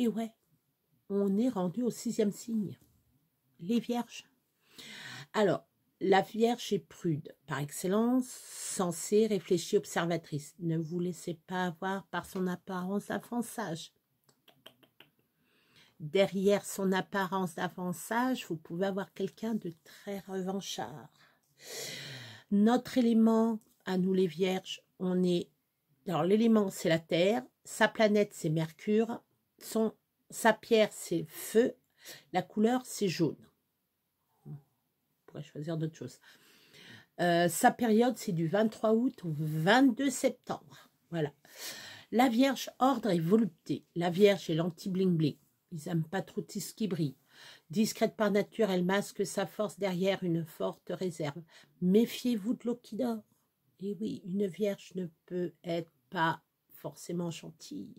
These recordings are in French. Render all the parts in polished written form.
Et ouais, on est rendu au 6e signe, les vierges. Alors, la Vierge est prude, par excellence, sensée, réfléchie, observatrice. Ne vous laissez pas avoir par son apparence d'avant-sage. Derrière son apparence d'avant-sage, vous pouvez avoir quelqu'un de très revanchard. Notre élément, à nous les Vierges, on est... Alors, l'élément, c'est la Terre, sa planète, c'est Mercure, sa pierre, c'est feu, la couleur, c'est jaune. On pourrait choisir d'autres choses. Sa période, c'est du 23 août au 22 septembre. Voilà. La Vierge, ordre et volupté. La Vierge est l'anti-bling-bling. Ils n'aiment pas trop tout ce qui brille. Discrète par nature, elle masque sa force derrière une forte réserve. Méfiez-vous de l'eau qui dort. Et oui, une Vierge ne peut être pas forcément gentille.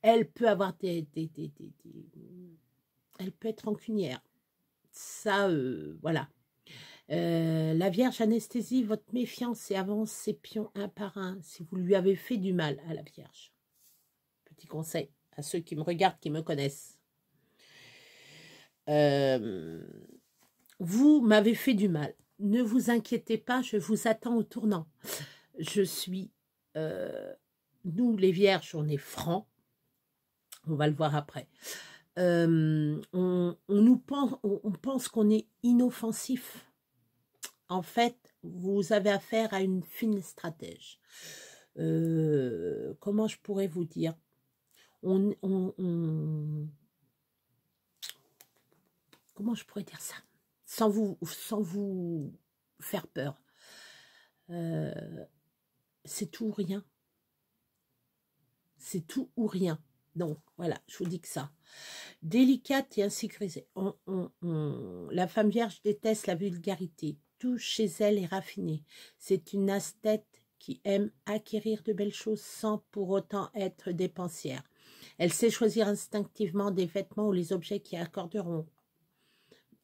Elle peut avoir elle peut être rancunière. Ça, voilà. La Vierge anesthésie votre méfiance et avance ses pions un par un si vous lui avez fait du mal à la Vierge. Petit conseil à ceux qui me regardent, qui me connaissent. Vous m'avez fait du mal. Ne vous inquiétez pas, je vous attends au tournant. Je suis... nous, les Vierges, on est francs. On va le voir après. On pense qu'on est inoffensif. En fait, vous avez affaire à une fine stratège. Comment je pourrais vous dire? Comment je pourrais dire ça? Sans vous faire peur. C'est tout ou rien. C'est tout ou rien. Donc, voilà, je vous dis que ça. Délicate et insécurisée. La femme vierge déteste la vulgarité. Tout chez elle est raffiné. C'est une asthète qui aime acquérir de belles choses sans pour autant être dépensière. Elle sait choisir instinctivement des vêtements ou les objets qui accorderont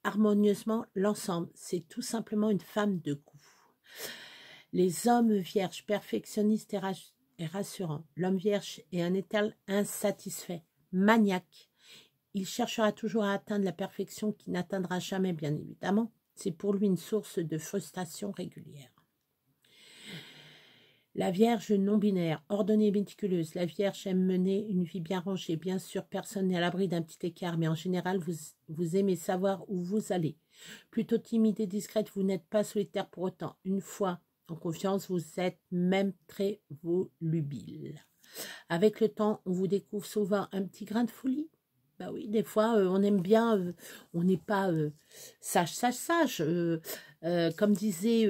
harmonieusement l'ensemble. C'est tout simplement une femme de goût. Les hommes vierges, perfectionnistes et rassurants. L'homme vierge est un étal insatisfait, maniaque. Il cherchera toujours à atteindre la perfection qui n'atteindra jamais, bien évidemment. C'est pour lui une source de frustration régulière. La Vierge non-binaire, ordonnée et méticuleuse. La Vierge aime mener une vie bien rangée. Bien sûr, personne n'est à l'abri d'un petit écart, mais en général, vous aimez savoir où vous allez. Plutôt timide et discrète, vous n'êtes pas solitaire pour autant. Une fois en confiance, vous êtes même très volubile. Avec le temps, on vous découvre souvent un petit grain de folie. Bah oui, des fois, on aime bien, on n'est pas sage. Comme disait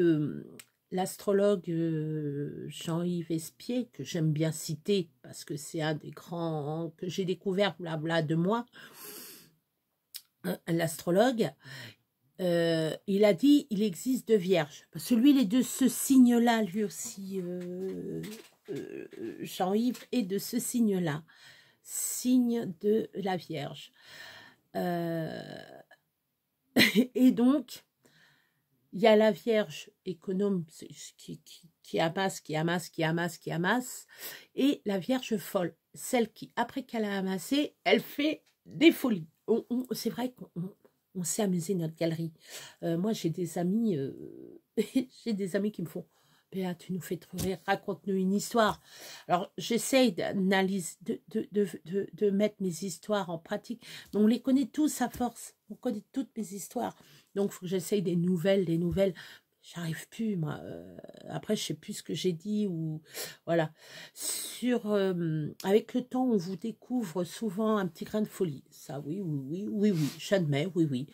l'astrologue Jean-Yves Espier, que j'aime bien citer, parce que c'est un des grands que j'ai découvert blabla de moi, l'astrologue, il a dit, il existe deux vierges. Parce que lui, il est de ce signe-là, lui aussi, Jean-Yves est de ce signe-là. Signe de la Vierge. Et donc, il y a la Vierge économe qui amasse, et la Vierge folle, celle qui, après qu'elle a amassé, elle fait des folies. C'est vrai qu'on s'est amusé notre galerie. Moi, j'ai des amis qui me font: Béa, tu nous fais trop rire, raconte-nous une histoire. Alors, j'essaye d'analyser, de mettre mes histoires en pratique. Mais on les connaît tous à force. On connaît toutes mes histoires. Donc, il faut que j'essaye des nouvelles. J'arrive plus, moi. Après, je sais plus ce que j'ai dit ou voilà. Avec le temps, on vous découvre souvent un petit grain de folie. Ça, oui, j'admets, oui.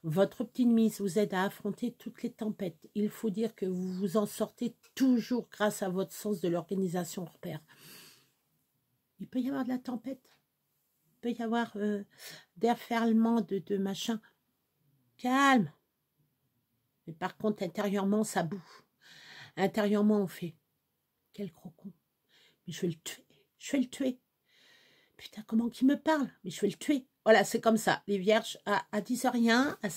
Votre optimisme vous aide à affronter toutes les tempêtes. Il faut dire que vous vous en sortez toujours grâce à votre sens de l'organisation repère. Il peut y avoir de la tempête. Il peut y avoir déferlement de machin. Calme. Mais par contre, intérieurement, ça boue. Intérieurement, on fait: quel gros con. Mais je vais le tuer. Putain, comment qu'il me parle? Mais je vais le tuer. Voilà, c'est comme ça. Les vierges, à 10 rien, elles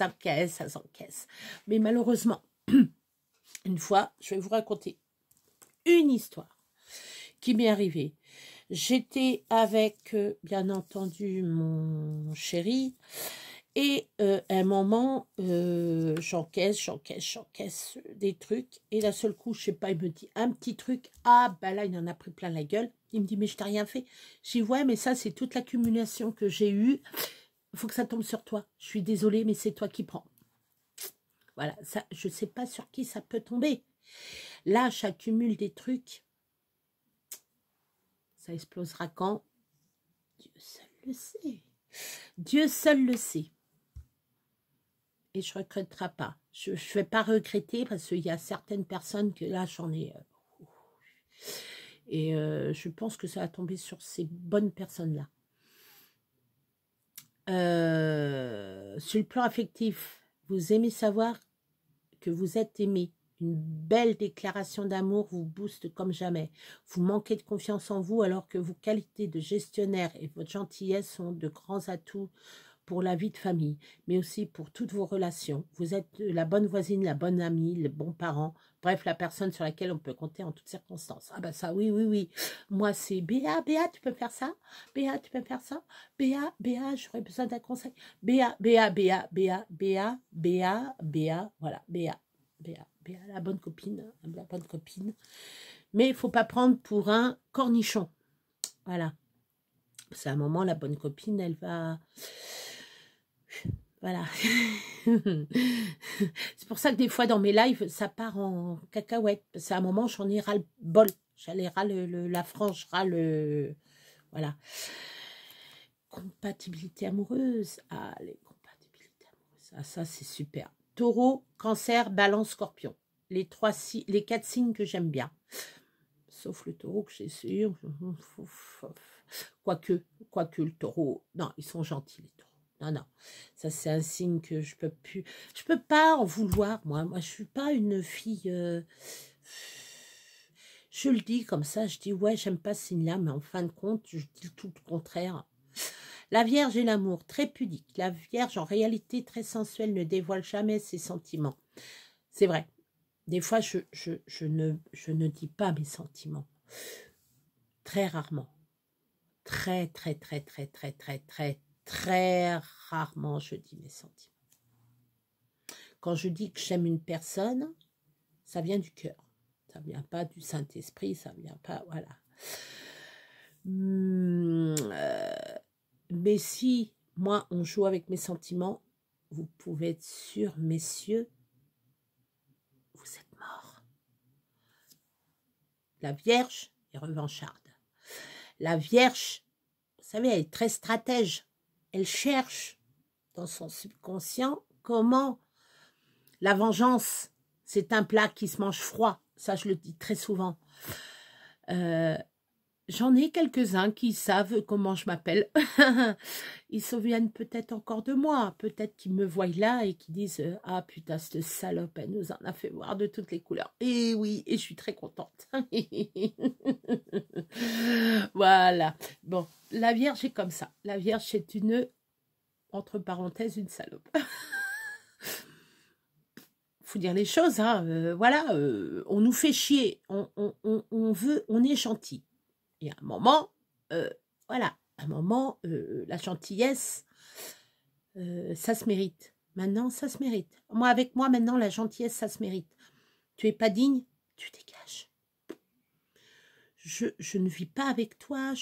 s'encaissent. Mais malheureusement, une fois, je vais vous raconter une histoire qui m'est arrivée. J'étais avec, bien entendu, mon chéri. Et à un moment, j'encaisse des trucs. Et d'un seul coup, je sais pas, il me dit un petit truc. Ah, bah là, il en a pris plein la gueule. Il me dit, mais je t'ai rien fait. J'ai dit, ouais, mais ça, c'est toute l'accumulation que j'ai eue. Il faut que ça tombe sur toi. Je suis désolée, mais c'est toi qui prends. Voilà, ça, je sais pas sur qui ça peut tomber. Là, j'accumule des trucs. Ça explosera quand? Dieu seul le sait. Dieu seul le sait. Et je ne regretterai pas. Je ne vais pas regretter parce qu'il y a certaines personnes que là, j'en ai... et je pense que ça va tomber sur ces bonnes personnes-là. Sur le plan affectif, vous aimez savoir que vous êtes aimé. Une belle déclaration d'amour vous booste comme jamais. Vous manquez de confiance en vous alors que vos qualités de gestionnaire et votre gentillesse sont de grands atouts pour la vie de famille, mais aussi pour toutes vos relations. Vous êtes la bonne voisine, la bonne amie, le bon parent, bref, la personne sur laquelle on peut compter en toutes circonstances. Ah ben ça, oui, oui, oui. Moi, c'est Béa, Béa, tu peux faire ça? Béa, tu peux faire ça? Béa, Béa, j'aurais besoin d'un conseil. Béa, Béa, Béa, Béa, Béa, Béa, Béa, voilà, Béa, Béa, Béa, la bonne copine, la bonne copine. Mais il ne faut pas prendre pour un cornichon. Voilà. C'est un moment, la bonne copine, elle va... Voilà. C'est pour ça que des fois, dans mes lives, ça part en cacahuète. C'est un moment, j'en ai ras le bol. J'allais ras la frange, ras le... Voilà. Compatibilité amoureuse. Ah, les compatibilités amoureuses. Ah, ça, c'est super. Taureau, Cancer, Balance, Scorpion. Les 4 signes que j'aime bien. Sauf le taureau que j'ai sûr. Quoique le taureau. Non, ils sont gentils, les taureaux. Non, non, ça c'est un signe que je peux plus. Je peux pas en vouloir, moi. Moi, je suis pas une fille. Je le dis comme ça, je dis ouais, j'aime pas ce signe-là, mais en fin de compte, je dis tout le contraire. La Vierge et l'amour, très pudique. La Vierge, en réalité, très sensuelle, ne dévoile jamais ses sentiments. C'est vrai. Des fois, je ne dis pas mes sentiments. Très rarement. Très rarement je dis mes sentiments. Quand je dis que j'aime une personne, ça vient du cœur. Ça vient pas du Saint-Esprit, ça vient pas, voilà. Mais si, moi, on joue avec mes sentiments, vous pouvez être sûrs, messieurs, vous êtes morts. La Vierge est revancharde. La Vierge, vous savez, elle est très stratège. Elle cherche dans son subconscient comment la vengeance, c'est un plat qui se mange froid. Ça, je le dis très souvent. J'en ai quelques-uns qui savent comment je m'appelle. Ils se souviennent peut-être encore de moi. Peut-être qu'ils me voient là et qu'ils disent « Ah putain, cette salope, elle nous en a fait voir de toutes les couleurs. » Et oui, et je suis très contente. Voilà. Bon, la Vierge est comme ça. La Vierge, c'est une, entre parenthèses, une salope. Faut dire les choses, hein. Voilà, on nous fait chier. On veut, on est gentil. Et à un moment, voilà, à un moment, la gentillesse, ça se mérite. Maintenant, ça se mérite. Moi, avec moi, maintenant, la gentillesse, ça se mérite. Tu es pas digne, tu dégages. Je ne vis pas avec toi,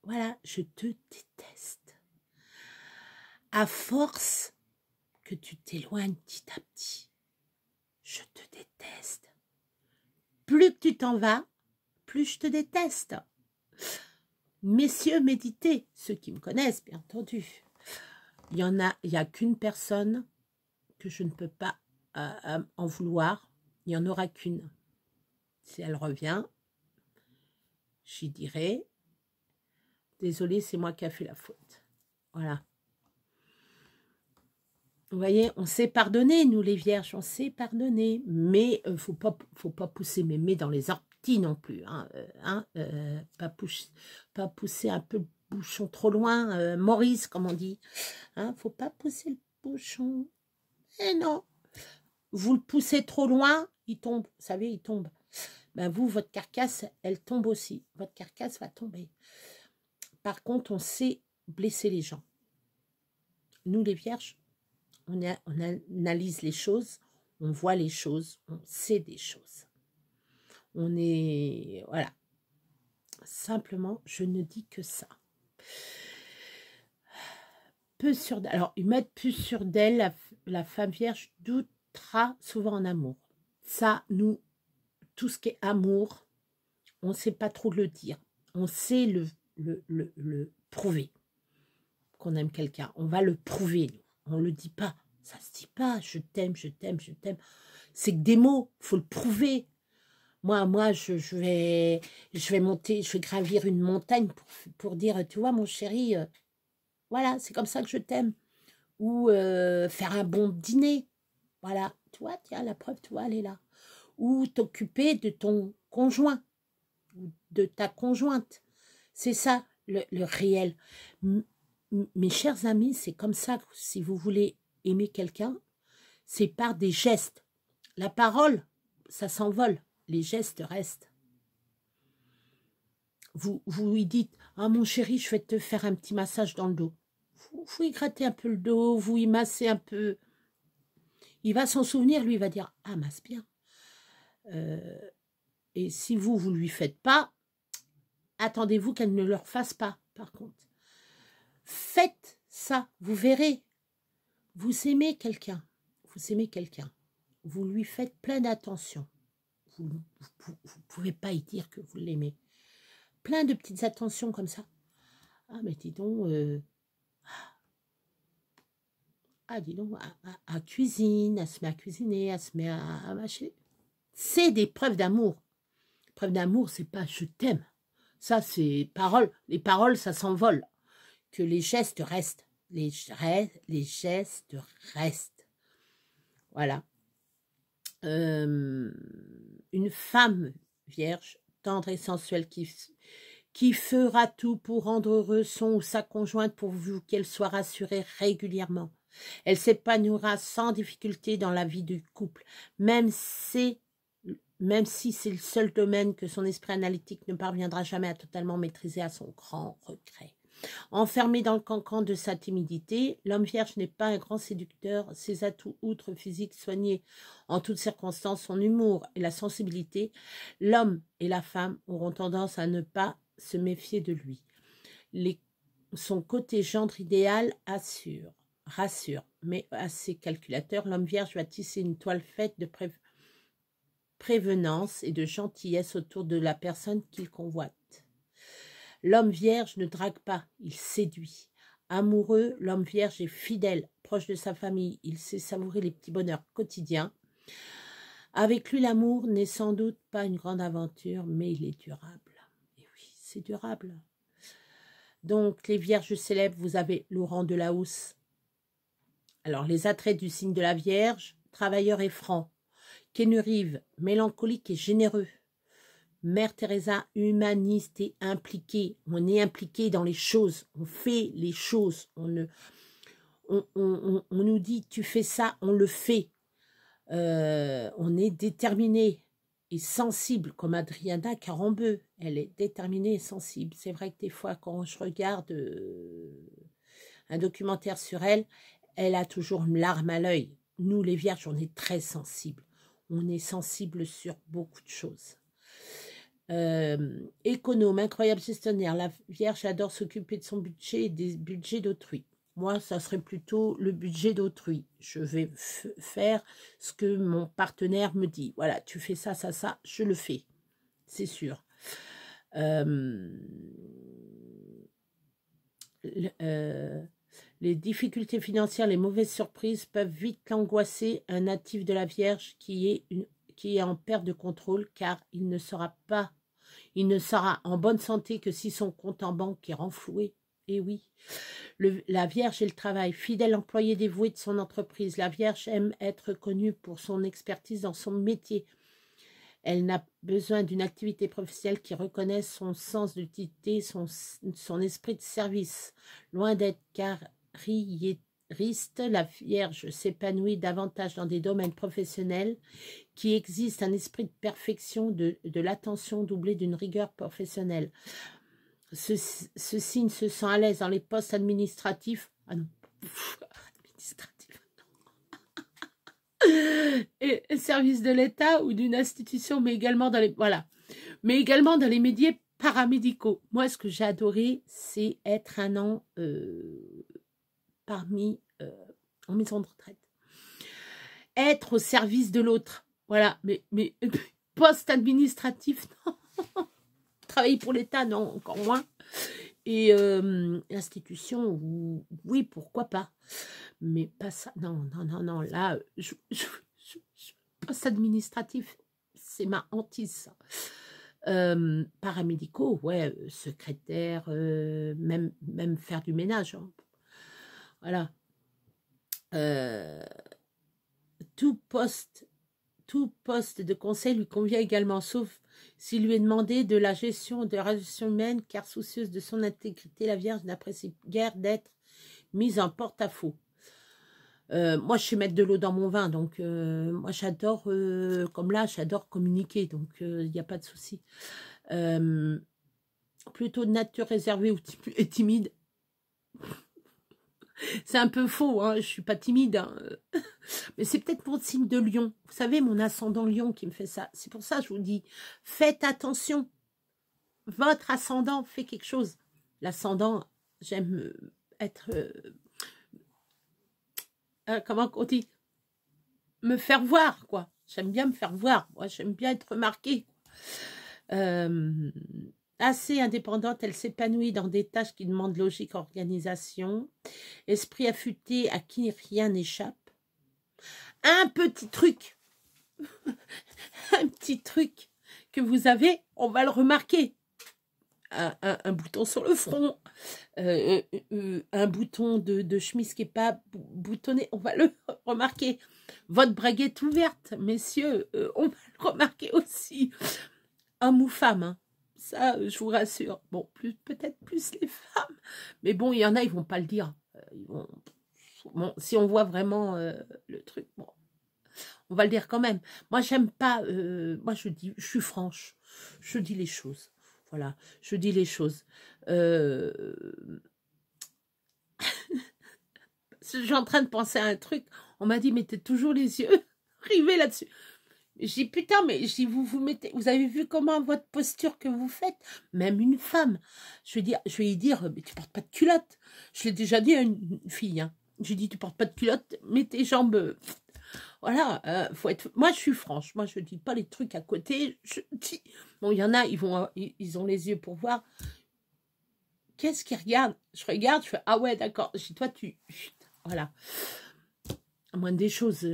voilà, je te déteste. À force que tu t'éloignes petit à petit, je te déteste. Plus que tu t'en vas, plus je te déteste. Messieurs, méditez, ceux qui me connaissent, bien entendu. Il y a qu'une personne que je ne peux pas en vouloir. Il n'y en aura qu'une. Si elle revient, j'y dirai, désolé, c'est moi qui ai fait la faute. Voilà. Vous voyez, on sait pardonner, nous les vierges, on sait pardonner. Mais il ne faut pas pousser mémé dans les orties non plus. Pas pousser un peu le bouchon trop loin. Maurice, comme on dit. Faut pas pousser le bouchon. Eh non. Vous le poussez trop loin, il tombe. Vous savez, il tombe. ben vous, votre carcasse, elle tombe aussi. Votre carcasse va tomber. Par contre, on sait blesser les gens. Nous, les vierges, on analyse les choses, on voit les choses, on sait des choses. On est... Voilà. Simplement, je ne dis que ça. Peu sûre d'elle. Alors, ils mettent plus sûre d'elle, la femme vierge doutera souvent en amour. Ça, nous, tout ce qui est amour, on ne sait pas trop le dire. On sait le prouver qu'on aime quelqu'un. On va le prouver, nous. On ne le dit pas. Ça ne se dit pas, je t'aime, je t'aime, je t'aime. C'est que des mots, il faut le prouver. Moi, je vais monter, je vais gravir une montagne pour dire, tu vois, mon chéri, voilà, c'est comme ça que je t'aime. Ou faire un bon dîner. Voilà, tu vois, tiens, la preuve, tu vois, elle est là. Ou t'occuper de ton conjoint, ou de ta conjointe. C'est ça, le réel. Mes chers amis, c'est comme ça que si vous voulez aimer quelqu'un, c'est par des gestes. La parole, ça s'envole. Les gestes restent. Vous lui dites, ah mon chéri, je vais te faire un petit massage dans le dos. Vous y grattez un peu le dos, vous y massez un peu. Il va s'en souvenir, lui, il va dire, ah, masse bien. Et si vous ne lui faites pas, attendez-vous qu'elle ne le refasse pas, par contre. Faites ça, vous verrez. Vous aimez quelqu'un, vous lui faites plein d'attention. Vous ne pouvez pas y dire que vous l'aimez. Plein de petites attentions comme ça. Ah, mais dis donc, dis donc, à cuisine, elle se met à cuisiner, elle se met à mâcher. C'est des preuves d'amour. Preuve d'amour, c'est pas je t'aime. Ça, c'est parole. Les paroles, ça s'envole. Que les gestes restent. Les gestes restent. Voilà. Une femme vierge, tendre et sensuelle, qui fera tout pour rendre heureux son ou sa conjointe pourvu qu'elle soit rassurée régulièrement. Elle s'épanouira sans difficulté dans la vie du couple, même si c'est le seul domaine que son esprit analytique ne parviendra jamais à totalement maîtriser à son grand regret. Enfermé dans le cancan de sa timidité, l'homme vierge n'est pas un grand séducteur. Ses atouts, outre physique soigné en toutes circonstances, son humour et la sensibilité, l'homme et la femme auront tendance à ne pas se méfier de lui. Son côté gendre idéal rassure, mais assez calculateur, l'homme vierge va tisser une toile faite de prévenance et de gentillesse autour de la personne qu'il convoite. L'homme vierge ne drague pas, il séduit. Amoureux, l'homme vierge est fidèle, proche de sa famille, il sait savourer les petits bonheurs quotidiens. Avec lui, l'amour n'est sans doute pas une grande aventure, mais il est durable. Et oui, c'est durable. Donc, les vierges célèbres, vous avez Laurent Delahousse. Alors, les attraits du signe de la Vierge, travailleur et franc. Keanu Reeves, mélancolique et généreux. Mère Teresa, humaniste et impliquée. On est impliqué dans les choses, on fait les choses. On nous dit, tu fais ça, on le fait. On est déterminé et sensible, comme Adriana Carambeu. Elle est déterminée et sensible. C'est vrai que des fois, quand je regarde un documentaire sur elle, elle a toujours une larme à l'œil. Nous, les vierges, on est très sensibles. On est sensible sur beaucoup de choses. Économe, incroyable gestionnaire. La vierge adore s'occuper de son budget et des budgets d'autrui. Moi, ça serait plutôt le budget d'autrui. Je vais faire ce que mon partenaire me dit. Voilà, tu fais ça, ça, ça, je le fais. C'est sûr. Les difficultés financières, les mauvaises surprises peuvent vite l'angoisser. Un natif de la Vierge qui est en perte de contrôle, car il ne sera en bonne santé que si son compte en banque est renfloué. Et oui, la Vierge et le travail, fidèle employé dévoué de son entreprise. La Vierge aime être connue pour son expertise dans son métier. Elle n'a besoin d'une activité professionnelle qui reconnaisse son sens d'utilité, son esprit de service. Loin d'être la Vierge s'épanouit davantage dans des domaines professionnels qui existent un esprit de perfection, de l'attention doublée d'une rigueur professionnelle. Ce signe se sent à l'aise dans les postes administratifs. Ah non, administratifs. Et services de l'État ou d'une institution, mais également dans les mais également dans les métiers paramédicaux. Moi, ce que j'ai adoré, c'est être un an en maison de retraite. Être au service de l'autre. Voilà, mais poste administratif, non. Travailler pour l'État, non, encore moins. Et l'institution, oui, pourquoi pas. Mais pas ça, non, là, poste administratif, c'est ma hantise, ça. Paramédicaux, ouais, secrétaire, même faire du ménage. Hein. Voilà. Tout poste de conseil lui convient également, sauf s'il lui est demandé de la gestion de la relation humaine, car soucieuse de son intégrité, la Vierge n'apprécie guère d'être mise en porte-à-faux. Moi, je sais mettre de l'eau dans mon vin, donc moi, j'adore, comme là, j'adore communiquer, donc il n'y a pas de souci. Plutôt de nature réservée et timide. C'est un peu faux, hein, je suis pas timide, hein. Mais c'est peut-être pour le signe de Lion. Vous savez, mon ascendant Lion qui me fait ça. C'est pour ça que je vous dis, faites attention. Votre ascendant fait quelque chose. L'ascendant, j'aime être... comment on dit? Me faire voir, quoi. J'aime bien me faire voir. Moi, j'aime bien être remarquée. Assez indépendante, elle s'épanouit dans des tâches qui demandent logique, organisation. Esprit affûté à qui rien n'échappe. Un petit truc. Un petit truc que vous avez, on va le remarquer. Un bouton sur le front, un bouton de chemise qui n'est pas boutonné, on va le remarquer. Votre braguette ouverte, messieurs, on va le remarquer aussi. Homme ou femme, hein. Ça, je vous rassure. Bon, peut-être plus les femmes, mais bon, il y en a, ils vont pas le dire. Bon, si on voit vraiment le truc, bon, on va le dire quand même. Moi, j'aime pas. Moi, je suis franche. Je dis les choses. Voilà, je dis les choses. Je suis en train de penser à un truc. On m'a dit, mettez toujours les yeux rivés là-dessus. Je dis, putain, mais je dis, vous avez vu comment votre posture que vous faites? Même une femme. Je vais lui dire, mais tu portes pas de culotte. Je l'ai déjà dit à une fille. Hein. Je lui ai dit, tu portes pas de culotte, mets tes jambes. Voilà, faut être. Moi, je suis franche. Moi, je dis pas les trucs à côté. Je dis. Bon, il y en a, ils ont les yeux pour voir. Qu'est-ce qu'ils regardent? Je regarde, je fais ah ouais, d'accord. Je dis toi, voilà. À moins des choses.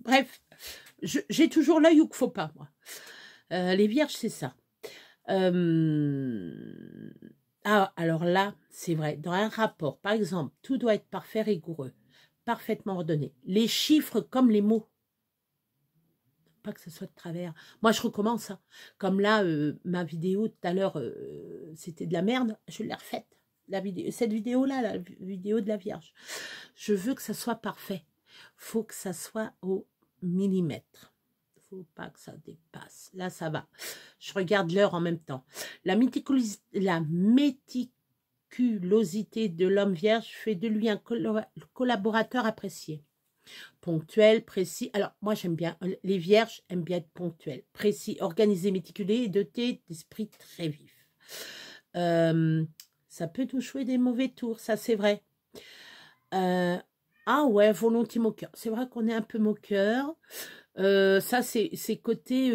Bref, j'ai toujours l'œil où qu'il faut pas, moi. Les vierges, c'est ça. Ah, alors là, c'est vrai. Dans un rapport, par exemple, tout doit être parfait, rigoureux, parfaitement ordonné. Les chiffres comme les mots. Pas que ce soit de travers. Moi, je recommence. Hein. Comme là, ma vidéo tout à l'heure, c'était de la merde. Je l'ai refaite. Cette vidéo-là, la vidéo de la Vierge. Je veux que ça soit parfait. Faut que ça soit au millimètre. Faut pas que ça dépasse. Là, ça va. Je regarde l'heure en même temps. La méticulosité de l'homme vierge fait de lui un collaborateur apprécié. Ponctuel, précis. Alors, moi, j'aime bien. Les vierges aiment bien être ponctuels, précis, organisés, méticulés et dotés d'esprit très vif. Ça peut nous jouer des mauvais tours, ça, c'est vrai. Ah ouais, volontiers moqueur. C'est vrai qu'on est un peu moqueur. Ça, c'est côté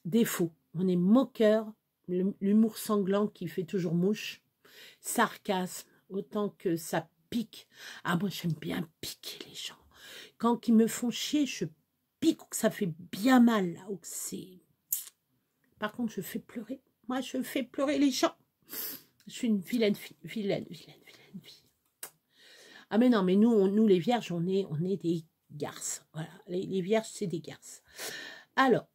défaut. On est moqueur. L'humour sanglant qui fait toujours mouche. Sarcasme, autant que ça pique. Ah, moi, j'aime bien piquer les gens. Quand ils me font chier, je pique ou que ça fait bien mal. Là, ou que c'est... Par contre, je fais pleurer. Moi, je fais pleurer les gens. Je suis une vilaine fille. Vilaine fille. Ah, mais non, mais nous les vierges, on est des garces. Voilà, les vierges, c'est des garces. Alors,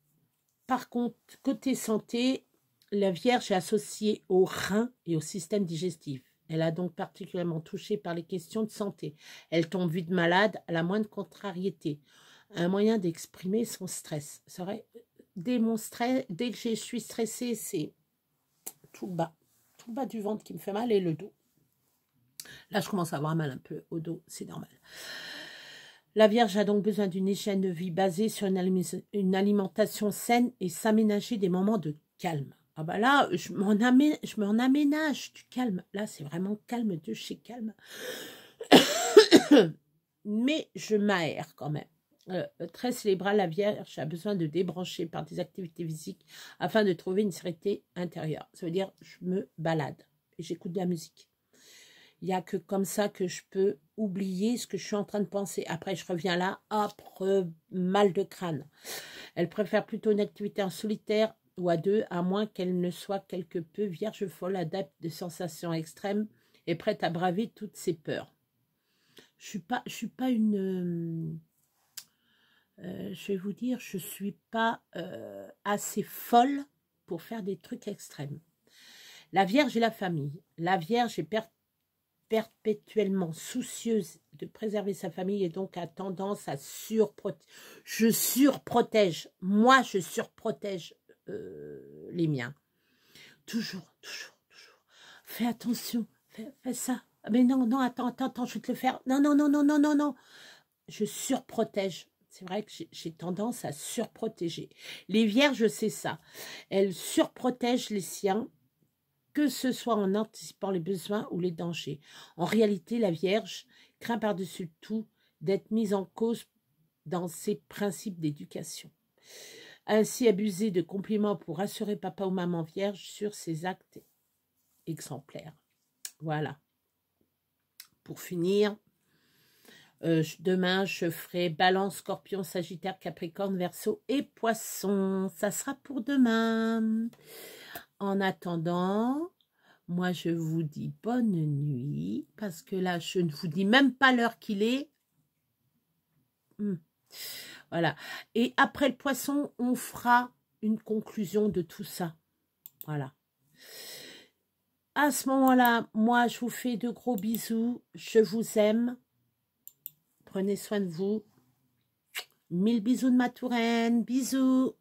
par contre, côté santé, la vierge est associée aux reins et au système digestif. Elle a donc particulièrement touché par les questions de santé. Elle tombe vite malade à la moindre contrariété. Un moyen d'exprimer son stress. C'est vrai, dès que je suis stressée, c'est tout le bas du ventre qui me fait mal et le dos. Là, je commence à avoir mal un peu au dos, c'est normal. La Vierge a donc besoin d'une hygiène de vie basée sur une alimentation saine et s'aménager des moments de calme. Ah bah là, je m'en aménage du calme. Là, c'est vraiment calme de chez calme. Mais je m'aère quand même. Très cérébrale, la Vierge a besoin de débrancher par des activités physiques afin de trouver une sérénité intérieure. Ça veut dire, je me balade et j'écoute de la musique. Il n'y a que comme ça que je peux oublier ce que je suis en train de penser. Après, je reviens là, hop, mal de crâne. Elle préfère plutôt une activité en solitaire ou à deux, à moins qu'elle ne soit quelque peu vierge folle, adepte de sensations extrêmes et prête à braver toutes ses peurs. Je suis pas une... je vais vous dire, je ne suis pas assez folle pour faire des trucs extrêmes. La Vierge et la famille. La Vierge est perpétuellement soucieuse de préserver sa famille et donc a tendance à surprotéger. Je surprotège. Moi, je surprotège les miens. Toujours. Fais attention. Fais ça. Mais non, attends, je vais te le faire. Non. Je surprotège. C'est vrai que j'ai tendance à surprotéger. Les Vierges, c'est ça. Elles surprotègent les siens, que ce soit en anticipant les besoins ou les dangers. En réalité, la Vierge craint par-dessus tout d'être mise en cause dans ses principes d'éducation. Ainsi, abuser de compliments pour rassurer papa ou maman Vierge sur ses actes exemplaires. Voilà. Pour finir, demain, je ferai Balance, Scorpion, Sagittaire, Capricorne, Verseau et Poisson. Ça sera pour demain. En attendant, moi, je vous dis bonne nuit, parce que là, je ne vous dis même pas l'heure qu'il est. Voilà. Et après le Poisson, on fera une conclusion de tout ça. Voilà. À ce moment-là, moi, je vous fais de gros bisous. Je vous aime. Prenez soin de vous. 1000 bisous de ma Touraine. Bisous.